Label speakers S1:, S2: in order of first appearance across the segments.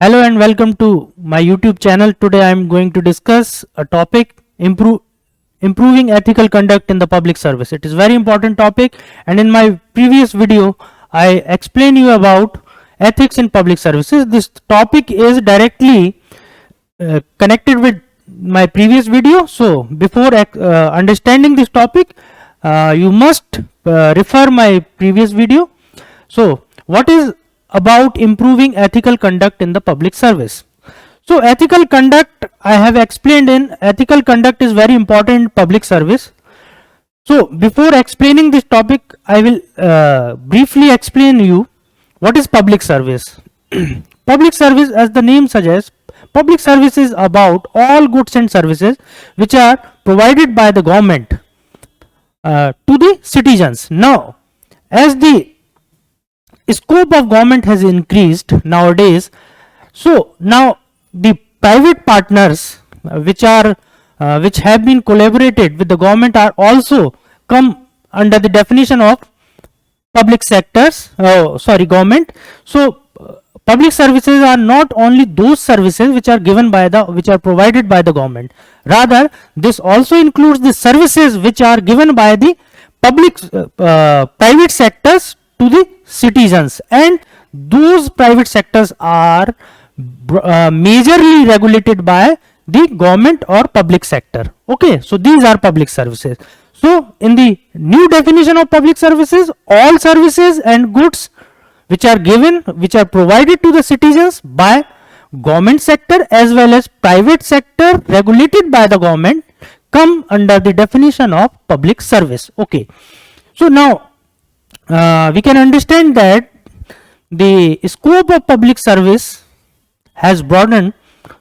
S1: Hello and welcome to my YouTube channel. Today I am going to discuss a topic improving ethical conduct in the public service. It is very important topic, and in my previous video I explained you about ethics in public services. This topic is directly connected with my previous video. So before understanding this topic, you must refer my previous video. So what is about improving ethical conduct in the public service? So ethical conduct, I have explained in ethical conduct is very important in public service. So before explaining this topic, I will briefly explain you what is public service. Public service, as the name suggests, public service is about all goods and services which are provided by the government to the citizens. Now, as the scope of government has increased nowadays, so now the private partners which have been collaborated with the government are also come under the definition of public sectors, government. So public services are not only those services which are provided by the government. Rather, this also includes the services which are given by the private sectors to the citizens, and those private sectors are majorly regulated by the government or public sector. Okay, so these are public services. So in the new definition of public services, all services and goods which are provided to the citizens by government sector as well as private sector regulated by the government come under the definition of public service. Okay, so now we can understand that the scope of public service has broadened.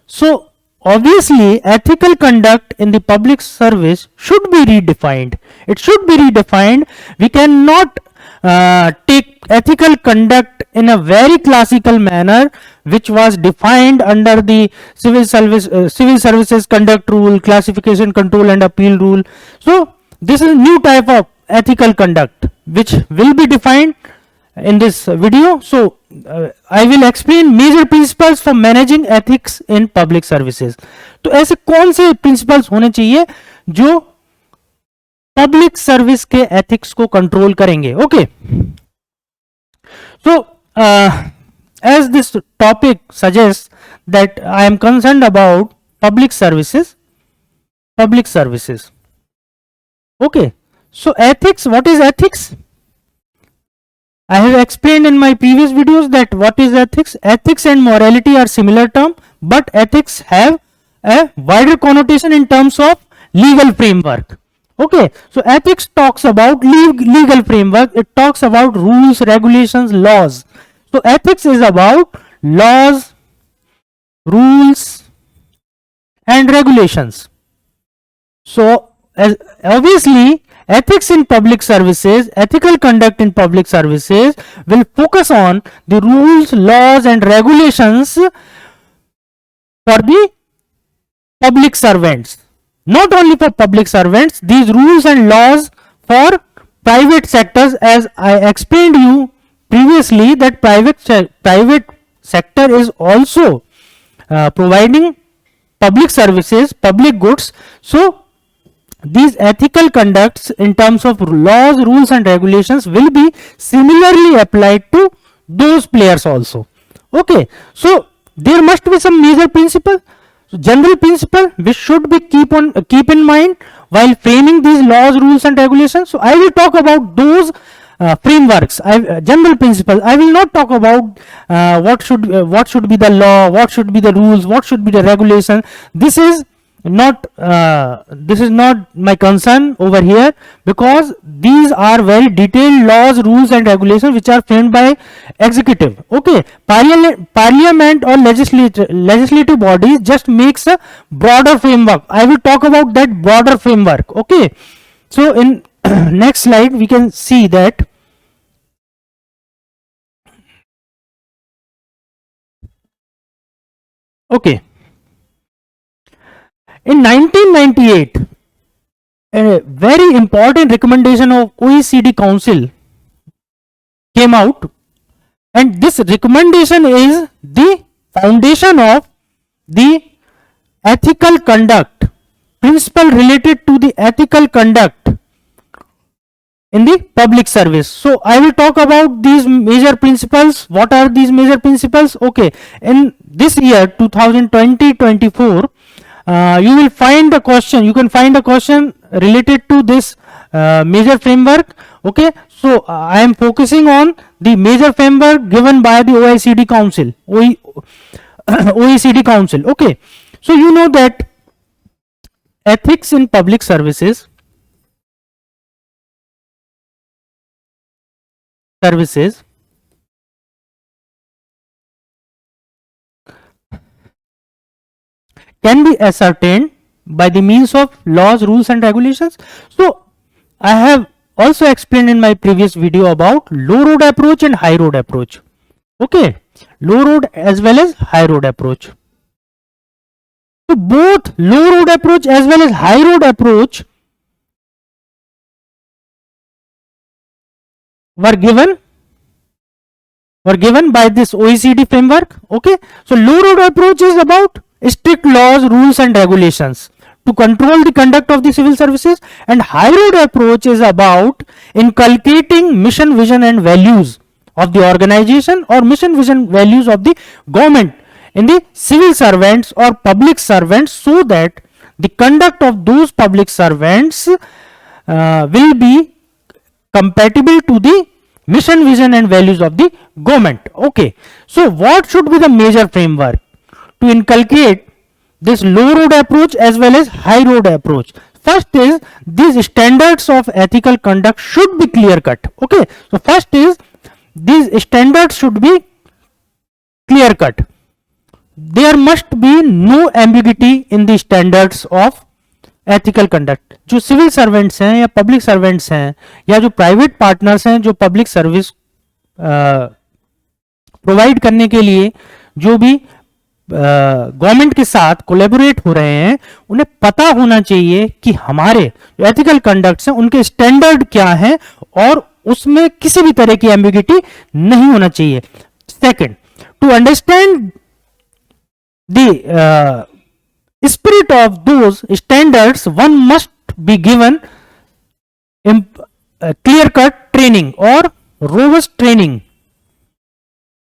S1: So obviously ethical conduct in the public service should be redefined. It should be redefined. We cannot take ethical conduct in a very classical manner which was defined under the civil services conduct rule, classification, control and appeal rule. So this is new type of ethical conduct which will be defined in this video. So I will explain major principles for managing ethics in public services. तो ऐसे कौन से principles होने चाहिए जो public service के ethics को control करेंगे? Okay, so as this topic suggests that I am concerned about public services. Okay, so ethics, what is ethics? I have explained in my previous videos that what is ethics. Ethics and morality are similar term, but ethics have a wider connotation in terms of legal framework. Okay, so ethics talks about legal framework. It talks about rules, regulations, laws. So ethics is about laws, rules and regulations. So obviously ethics in public services, ethical conduct in public services will focus on the rules, laws and regulations for the public servants. Not only for public servants, these rules and laws for private sectors, as I explained you previously that private sector is also providing public services, public goods. So these ethical conducts in terms of laws, rules and regulations will be similarly applied to those players also. Okay, so there must be some major principle, general principle which should be keep in mind while framing these laws, rules and regulations. So I will talk about those frameworks, general principles. I will not talk about what should be the law, what should be the rules, what should be the regulation. This is not my concern over here, because these are very detailed laws, rules and regulations which are framed by executive. Okay, parliament or legislative bodies just makes a broader framework. I will talk about that broader framework. Okay, so in next slide we can see that okay, in 1998, a very important recommendation of OECD Council came out, and this recommendation is the foundation of the ethical conduct, principle related to the ethical conduct in the public service. So I will talk about these major principles. What are these major principles? Okay, in this year 2020-24, you will find a question, you can find a question related to this major framework. Okay, so I am focusing on the major framework given by the OECD Council, OECD Council. Okay, so you know that ethics in public services can be ascertained by the means of laws, rules and regulations. So I have also explained in my previous video about low road approach and high road approach. Okay, low road as well as high road approach. So both low road approach as well as high road approach were given by this OECD framework. Okay, so low road approach is about strict laws, rules and regulations to control the conduct of the civil services, and high road approach is about inculcating mission, vision and values of the organization or mission, vision, values of the government in the civil servants or public servants, so that the conduct of those public servants will be compatible to the mission, vision and values of the government. Okay, so what should be the major framework to inculcate this low road approach as well as high road approach? First is, these standards of ethical conduct should be clear cut. Okay, so first is, these standards should be clear cut. There must be no ambiguity in the standards of ethical conduct. जो civil servants हैं या public servants हैं या जो private partners हैं जो public service provide करने के लिए जो भी गवर्नमेंट के साथ कोलैबोरेट हो रहे हैं, उन्हें पता होना चाहिए कि हमारे जो एथिकल कंडक्ट्स हैं उनके स्टैंडर्ड क्या हैं और उसमें किसी भी तरह की एम्बिगिटी नहीं होना चाहिए. Second, to understand the spirit of those standards, one must be given clear cut training or robust training,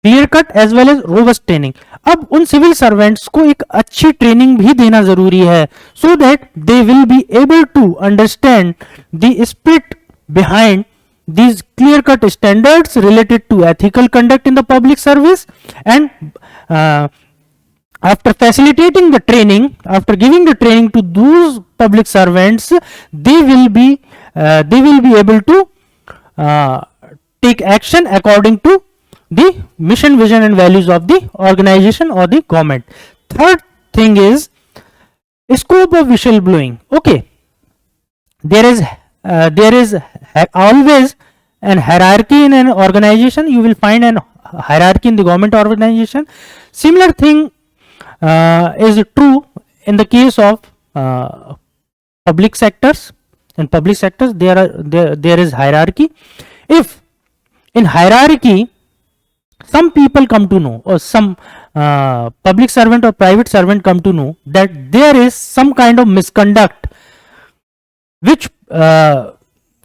S1: clear cut as well as robust training. अब उन सिविल सर्वेंट्स को एक अच्छी ट्रेनिंग भी देना जरूरी है, so that they will be able to understand the spirit behind these clear cut standards related to ethical conduct in the public service. And after facilitating the training, after giving the training to those public servants, they will be able to take action according to the mission, vision and values of the organization or the government. Third thing is scope of whistleblowing. Okay, there is always an hierarchy in an organization. You will find an hierarchy in the government organization. Similar thing is true in the case of public sectors. In public sectors there is hierarchy. If in hierarchy some people come to know, or some public servant or private servant come to know that there is some kind of misconduct which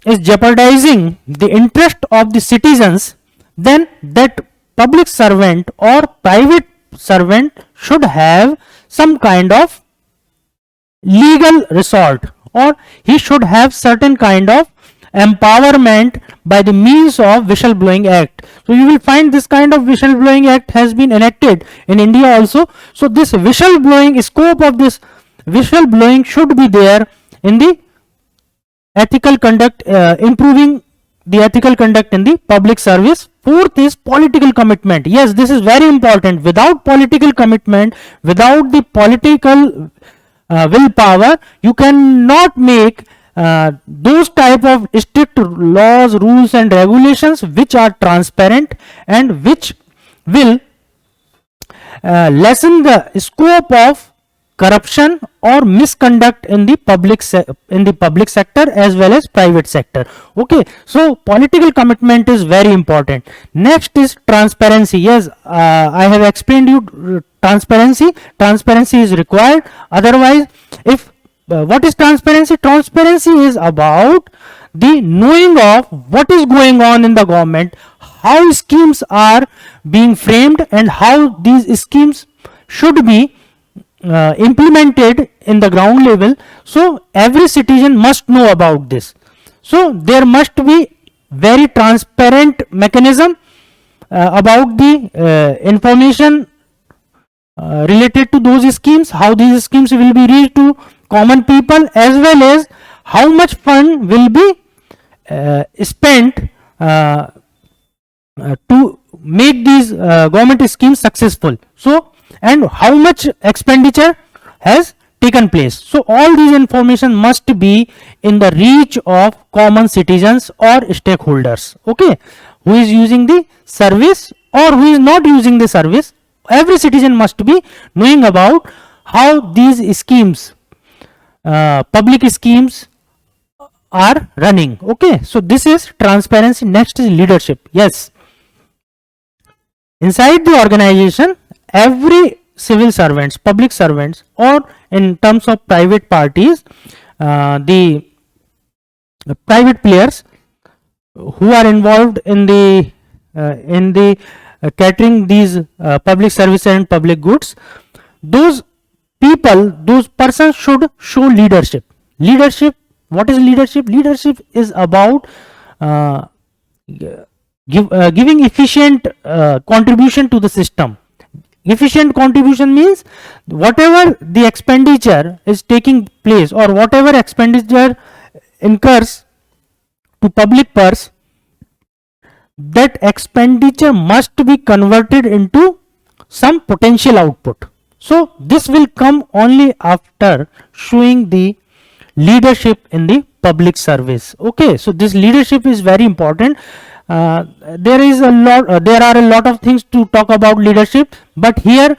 S1: is jeopardizing the interest of the citizens, then that public servant or private servant should have some kind of legal resort, or he should have certain kind of empowerment by the means of whistleblowing act. So you will find this kind of whistleblowing act has been enacted in India also. So this whistleblowing, scope of this whistleblowing should be there in the ethical conduct, improving the ethical conduct in the public service. Fourth is political commitment. Yes, this is very important. Without political commitment, without the political willpower, you cannot make those type of strict laws, rules and regulations which are transparent and which will lessen the scope of corruption or misconduct in the public sector as well as private sector. Okay, so political commitment is very important. Next is transparency. Yes, I have explained you transparency. Transparency is required. Otherwise, if what is transparency? Transparency is about the knowing of what is going on in the government, how schemes are being framed, and how these schemes should be implemented in the ground level. So every citizen must know about this. So there must be very transparent mechanism about the information related to those schemes, how these schemes will be reached to common people, as well as how much fund will be spent to make these government schemes successful. So, and how much expenditure has taken place. So all these information must be in the reach of common citizens or stakeholders, okay, who is using the service or who is not using the service. Every citizen must be knowing about how these schemes, public schemes, are running. Okay, so this is transparency. Next is leadership. Yes, inside the organization, every civil servants, public servants, or in terms of private parties, the private players who are involved in the catering these public services and public goods, those people, those persons should show leadership. Leadership, what is leadership? Leadership is about giving efficient contribution to the system. Efficient contribution means whatever the expenditure is taking place or whatever expenditure incurs to public purse, that expenditure must be converted into some potential output. So this will come only after showing the leadership in the public service. Okay, so this leadership is very important. There are a lot of things to talk about leadership, but here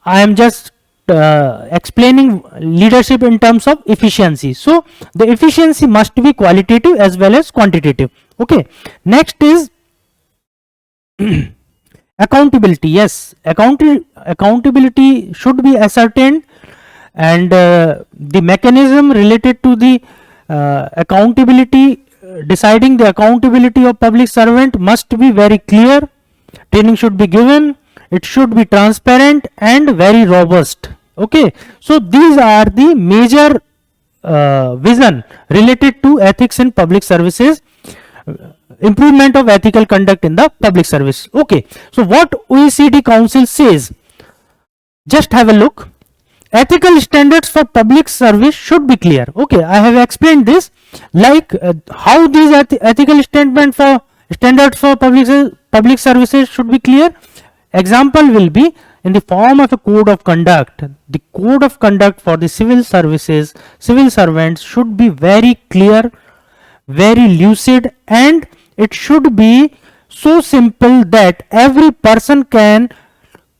S1: I am just explaining leadership in terms of efficiency. So the efficiency must be qualitative as well as quantitative. Okay, next is accountability. Yes, accountability should be ascertained, and the mechanism related to the accountability, deciding the accountability of public servant must be very clear. Training should be given, it should be transparent and very robust. Okay, so these are the major vision related to ethics in public services, improvement of ethical conduct in the public service. Okay, so what OECD Council says, just have a look. Ethical standards for public service should be clear. Okay, I have explained this, like how these ethical standards for public services should be clear. Example will be in the form of a code of conduct. The code of conduct for the civil services, civil servants should be very clear, very lucid, and it should be so simple that every person can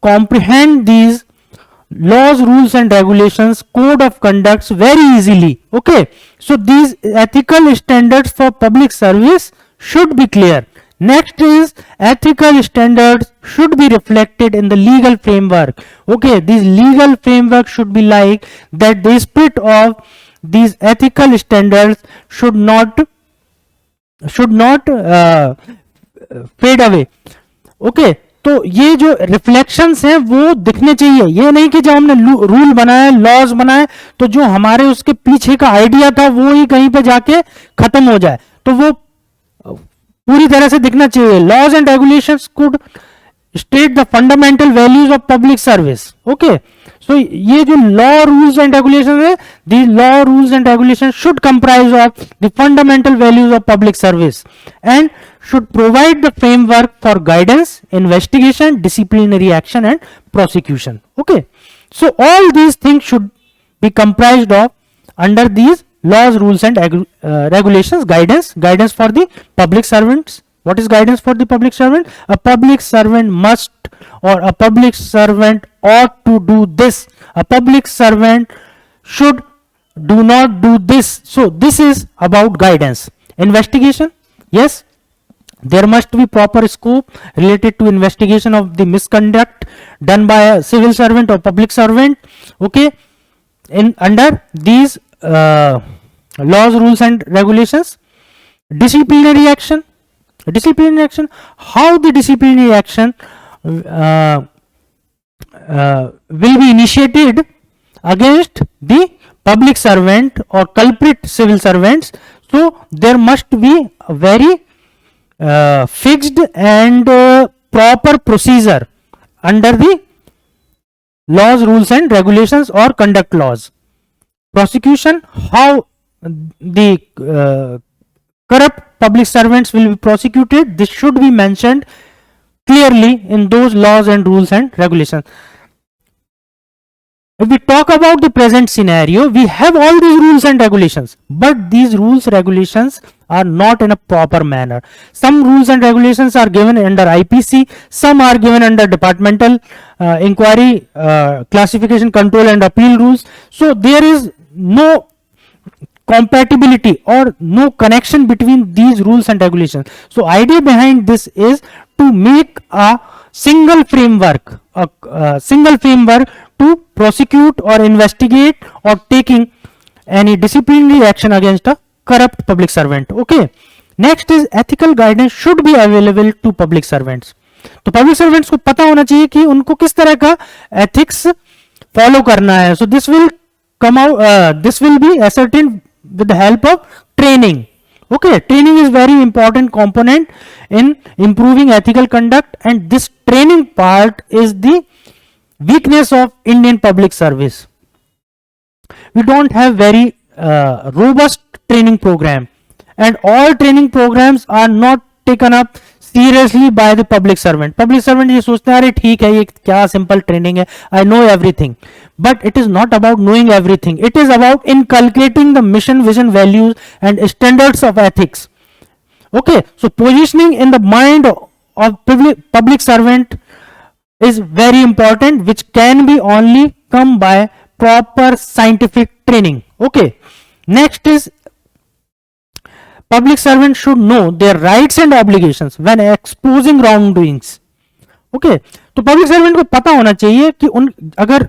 S1: comprehend these laws, rules and regulations, code of conducts very easily. Okay, so these ethical standards for public service should be clear. Next is ethical standards should be reflected in the legal framework. Okay, this legal framework should be like that. The spirit of these ethical standards should not fade away. Okay, तो ये जो reflections हैं वो दिखने चाहिए. ये नहीं कि जब हमने रूल बनाए, लॉज बनाए, तो जो हमारे उसके पीछे का आइडिया था वो ही कहीं पे जाके खत्म हो जाए. तो वो पूरी तरह से दिखना चाहिए. Laws and regulations could state the fundamental values of public service. Okay, so ये जो लॉ, रूल्स एंड रेगुलेशन है, the law, rules and regulation should comprise of the fundamental values of public service and should provide the framework for guidance, investigation, disciplinary action and prosecution. Okay, so all these things should be comprised of under these laws, rules and regulations, guidance for the public servants, What is guidance for the public servant? A public servant must, or a public servant ought to do this. A public servant should do not do this. So this is about guidance. Investigation, yes, there must be proper scope related to investigation of the misconduct done by a civil servant or public servant. Okay, in under these laws, rules and regulations. Disciplinary action. Disciplinary action, how the disciplinary action will be initiated against the public servant or culprit civil servants. So there must be a very fixed and proper procedure under the laws, rules and regulations or conduct laws. Prosecution, how the corrupt public servants will be prosecuted, this should be mentioned clearly in those laws and rules and regulations. If we talk about the present scenario, we have all these rules and regulations, but these rules regulations are not in a proper manner. Some rules and regulations are given under IPC, some are given under departmental inquiry, classification, control and appeal rules. So there is no compatibility or no connection between these rules and regulations. So idea behind this is to make a single framework, to prosecute or investigate or taking any disciplinary action against a corrupt public servant. Okay, next is ethical guidance should be available to public servants. तो public servants को पता होना चाहिए कि उनको किस तरह का एथिक्स फॉलो करना है. So this will come out, this will be ascertained with the help of training. Okay, training is very important component in improving ethical conduct, and this training part is the weakness of Indian public service. We don't have very robust training program, and all training programs are not taken up seriously by the public servant. Public servant ये सोचते हैं अरे ठीक है ये क्या simple training है, I know everything. But it is not about knowing everything. It is about inculcating the mission, vision, values and standards of ethics. Okay, so positioning in the mind of public servant is very important, which can be only come by proper scientific training. Okay, next is public servants should know their rights and obligations when exposing wrongdoings. Okay, तो public servant को पता होना चाहिए कि उन अगर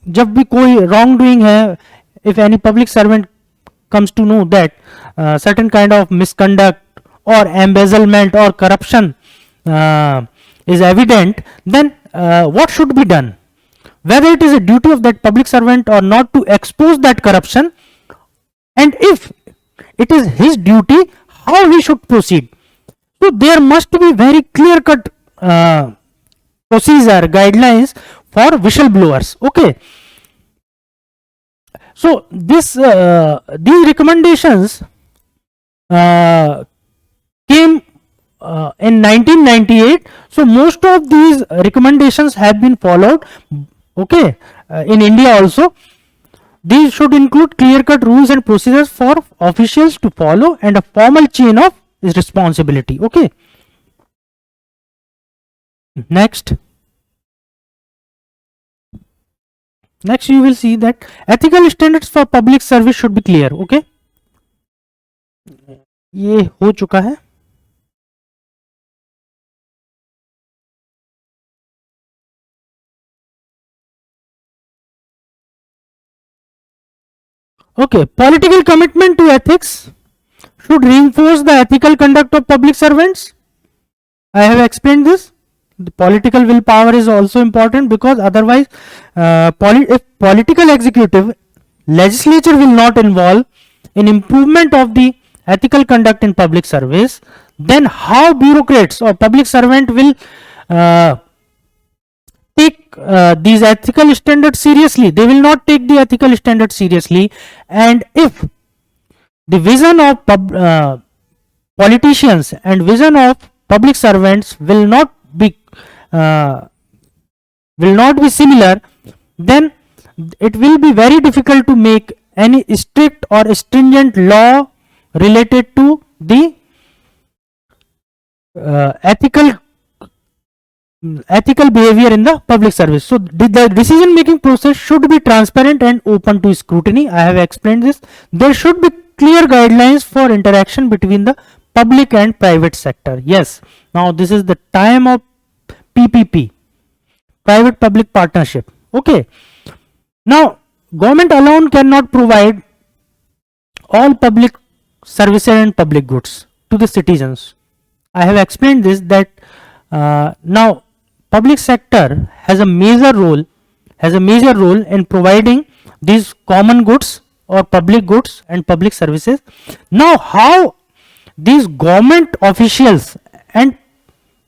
S1: जब भी कोई wrong doing है, if any public servant comes to know that certain kind of misconduct or embezzlement or corruption is evident, then what should be done? Whether it is a duty of that public servant or not to expose that corruption, and if it is his duty, how he should proceed. So there must be very clear cut procedure guidelines for whistleblowers. Okay, so this these recommendations came in 1998. So most of these recommendations have been followed. Okay, in India also. These should include clear-cut rules and procedures for officials to follow and a formal chain of responsibility. Okay. Next you will see that ethical standards for public service should be clear. Okay, ये हो चुका है. Okay, political commitment to ethics should reinforce the ethical conduct of public servants. I have explained this. The political willpower is also important, because otherwise if political executive legislature will not involve in improvement of the ethical conduct in public service, then how bureaucrats or public servant will take these ethical standards seriously? They will not take the ethical standards seriously. And if the vision of politicians and vision of public servants will not be similar, then it will be very difficult to make any strict or stringent law related to the ethical behavior in the public service. So the decision making process should be transparent and open to scrutiny. I have explained this. There should be clear guidelines for interaction between the public and private sector. Yes, now this is the time of PPP, private public partnership. Okay, now government alone cannot provide all public services and public goods to the citizens. I have explained this, that now public sector has a major role in providing these common goods or public goods and public services. Now how these government officials and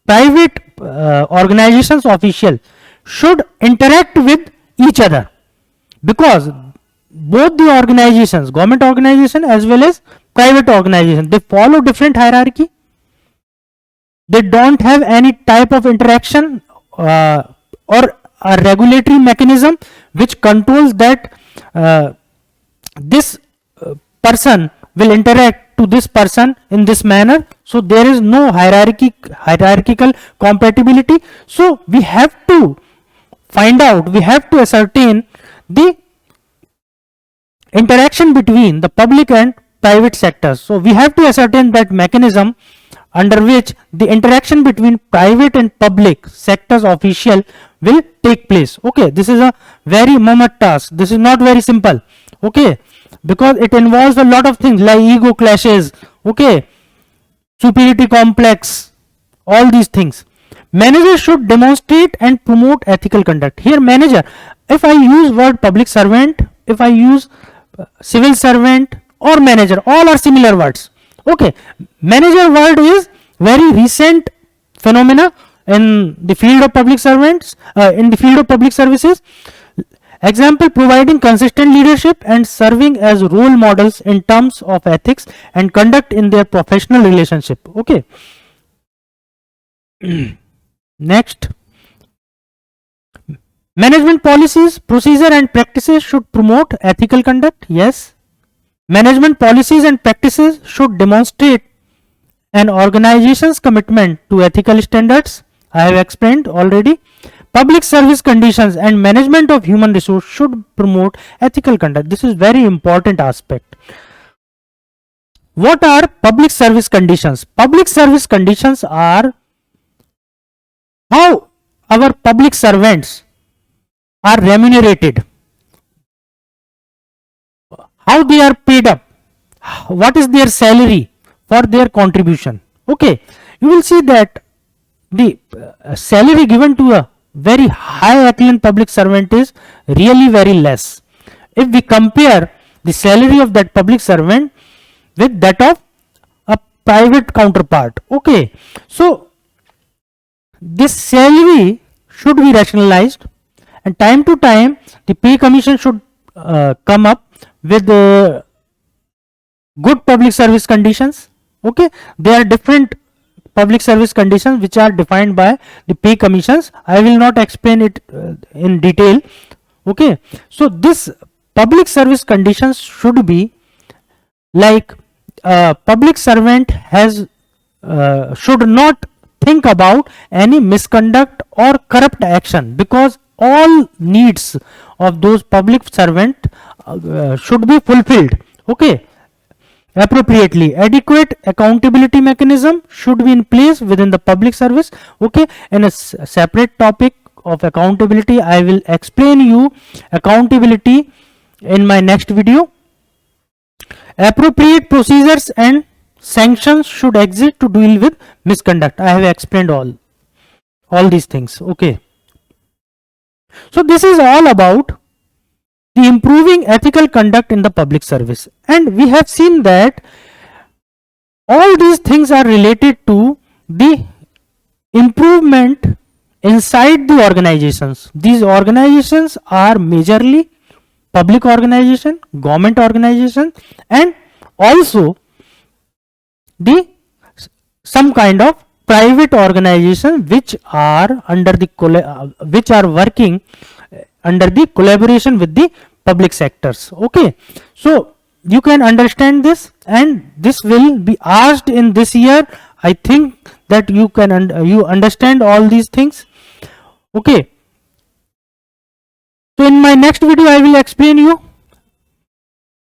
S1: private organizations official should interact with each other, because both the organizations, government organization as well as private organization, they follow different hierarchy. They don't have any type of interaction or a regulatory mechanism which controls that this person will interact to this person in this manner. So there is no hierarchical compatibility. So we have to find out, we have to ascertain the interaction between the public and private sectors. So we have to ascertain that mechanism under which the interaction between private and public sectors official will take place. Okay, this is a very mammoth task. This is not very simple. Okay, because it involves a lot of things like ego clashes, okay, superiority complex, all these things. Manager should demonstrate and promote ethical conduct. Here manager, if I use word public servant, if I use civil servant or manager, all are similar words. Okay, manager word is very recent phenomena in the field of public servants, in the field of public services. Example, providing consistent leadership and serving as role models in terms of ethics and conduct in their professional relationship. Okay. Next, management policies, procedure and practices should promote ethical conduct. Yes. Management policies and practices should demonstrate an organization's commitment to ethical standards. I have explained already. Public service conditions and management of human resource should promote ethical conduct. This is very important aspect. What are public service conditions? Public service conditions are how our public servants are remunerated, how they are paid up, what is their salary for their contribution. Okay, you will see that the salary given to a very high echelon public servant is really very less if we compare the salary of that public servant with that of a private counterpart. Okay, so this salary should be rationalized, and time to time the pay commission should come up with good public service conditions. Okay, there are different public service conditions which are defined by the pay commissions. I will not explain it in detail. Okay, so this public service conditions should be like public servant has should not think about any misconduct or corrupt action, because all needs of those public servant should be fulfilled. Okay, appropriately. Adequate accountability mechanism should be in place within the public service. Okay, in a separate topic of accountability, I will explain you accountability in my next video. Appropriate procedures and sanctions should exist to deal with misconduct. I have explained all these things. Okay, so this is all about the improving ethical conduct in the public service, and we have seen that all these things are related to the improvement inside the organizations. These organizations are majorly public organization, government organization, and also the some kind of private organization which are under the which are working under the collaboration with the public sectors. Okay, so you can understand this, and this will be asked in this year. I think that you can you understand all these things. Okay, so in my next video I will explain you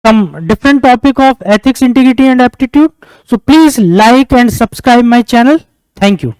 S1: some different topic of ethics, integrity and aptitude. So please like and subscribe my channel. Thank you.